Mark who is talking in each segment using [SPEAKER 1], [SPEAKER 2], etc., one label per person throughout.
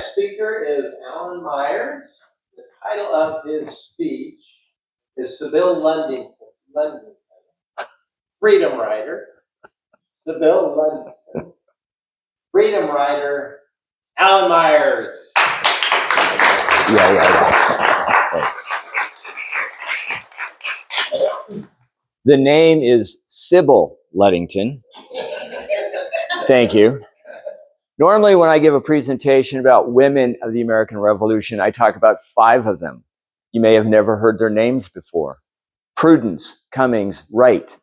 [SPEAKER 1] Speaker is Alan Myers. The title of his speech is Sybyl London, Freedom Rider. Sybyl London, Freedom Rider, Alan Myers.
[SPEAKER 2] The name is Sybil Ludington. Thank you. Normally, when I give a presentation about women of the American Revolution, I talk about 5 of them. You may have never heard their names before. Prudence Cummings Wright,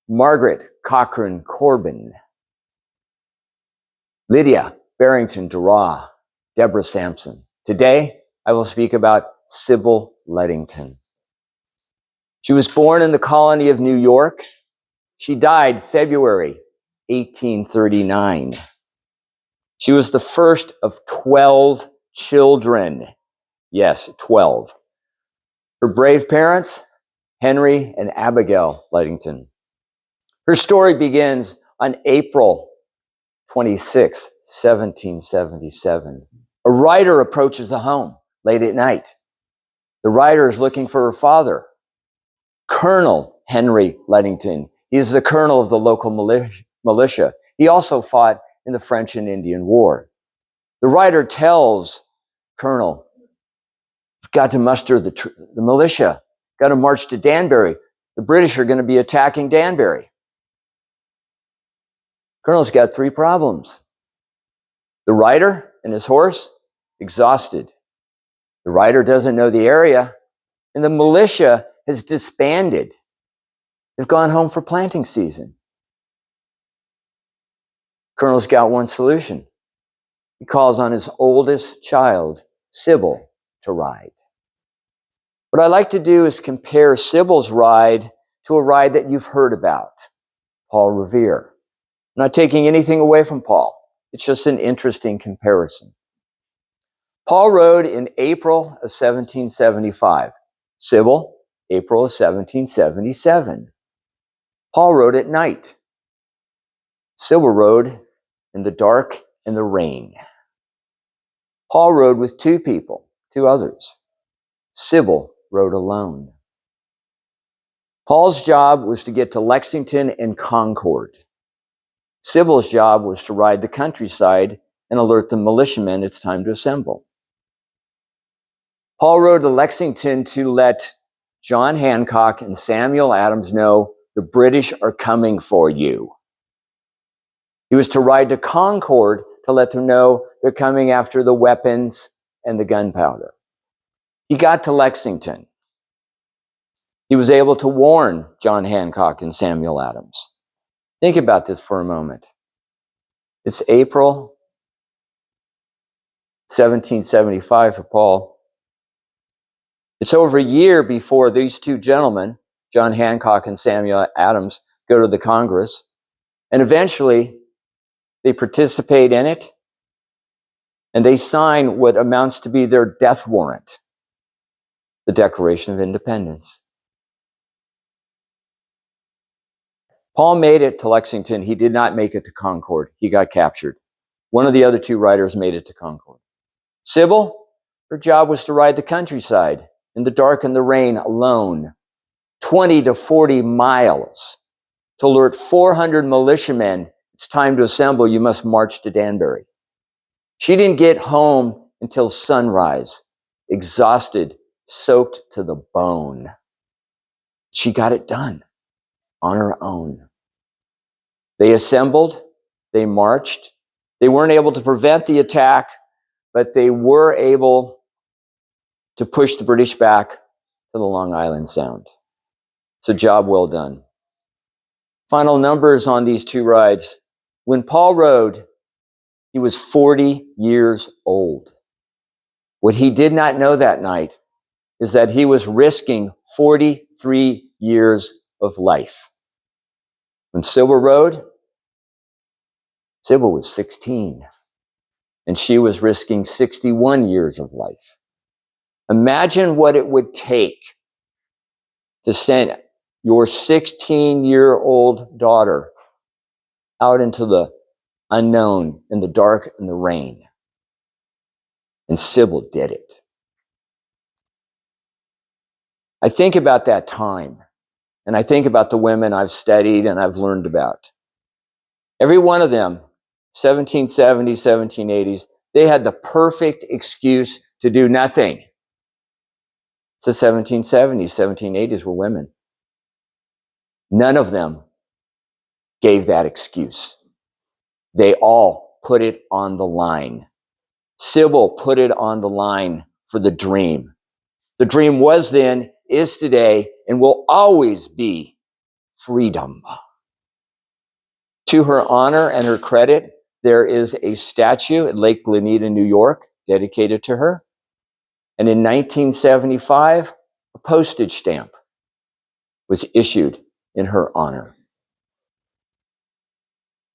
[SPEAKER 2] Margaret Cochrane Corbin, Lydia Barrington Duraw, Deborah Sampson. Today, I will speak about Sybil Ludington. She was born in the colony of New York. She died February 1839. She was the first of 12 children. Yes, 12. Her brave parents, Henry and Abigail Ludington. Her story begins on April 26, 1777. A writer approaches the home late at night. The writer is looking for her father, Colonel Henry Ludington. He is the colonel of the local militia. He also fought in the French and Indian War. The writer tells Colonel, you've got to muster the militia, got to march to Danbury. The British are going to be attacking Danbury. Colonel's got 3 problems. The rider and his horse, exhausted. The rider doesn't know the area, and the militia has disbanded. They've gone home for planting season. Colonel's got one solution. He calls on his oldest child, Sybil, to ride. What I like to do is compare Sybil's ride to a ride that you've heard about, Paul Revere. I'm not taking anything away from Paul. It's just an interesting comparison. Paul rode in April of 1775. Sybil, April of 1777. Paul rode at night. Sybil rode in the dark and the rain. Paul rode with 2 people, 2 others. Sybil rode alone. Paul's job was to get to Lexington and Concord. Sybil's job was to ride the countryside and alert the militiamen it's time to assemble. Paul rode to Lexington to let John Hancock and Samuel Adams know the British are coming for you. He was to ride to Concord to let them know they're coming after the weapons and the gunpowder. He got to Lexington. He was able to warn John Hancock and Samuel Adams. Think about this for a moment. It's April 1775 for Paul. It's over a year before these 2 gentlemen, John Hancock and Samuel Adams, go to the Congress. And eventually, they participate in it, and they sign what amounts to be their death warrant, the Declaration of Independence. Paul made it to Lexington. He did not make it to Concord. He got captured. One of the other 2 riders made it to Concord. Sybil, her job was to ride the countryside in the dark and the rain alone, 20 to 40 miles, to alert 400 militiamen, it's time to assemble, you must march to Danbury. She didn't get home until sunrise, exhausted, soaked to the bone. She got it done on her own. They assembled, they marched. They weren't able to prevent the attack, but they were able to push the British back to the Long Island Sound. It's a job well done. Final numbers on these 2 rides. When Paul rode, he was 40 years old. What he did not know that night is that he was risking 43 years of life. When Sybil rode, Sybil was 16, and she was risking 61 years of life. Imagine what it would take to send your 16-year-old daughter out into the unknown, in the dark and the rain. And Sybil did it. I think about that time, and I think about the women I've studied and I've learned about. Every one of them, 1770s, 1780s, they had the perfect excuse to do nothing. It's the 1770s, 1780s were women. None of them gave that excuse. They all put it on the line. Sybil put it on the line for the dream. The dream was then, is today, and will always be freedom. To her honor and her credit, there is a statue at Lake Glenita, New York, dedicated to her. And in 1975, a postage stamp was issued in her honor.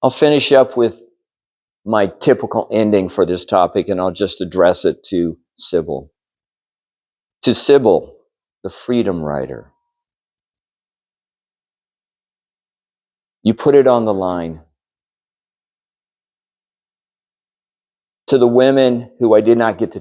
[SPEAKER 2] I'll finish up with my typical ending for this topic, and I'll just address it to Sybil. To Sybil, the freedom rider. You put it on the line. To the women who I did not get to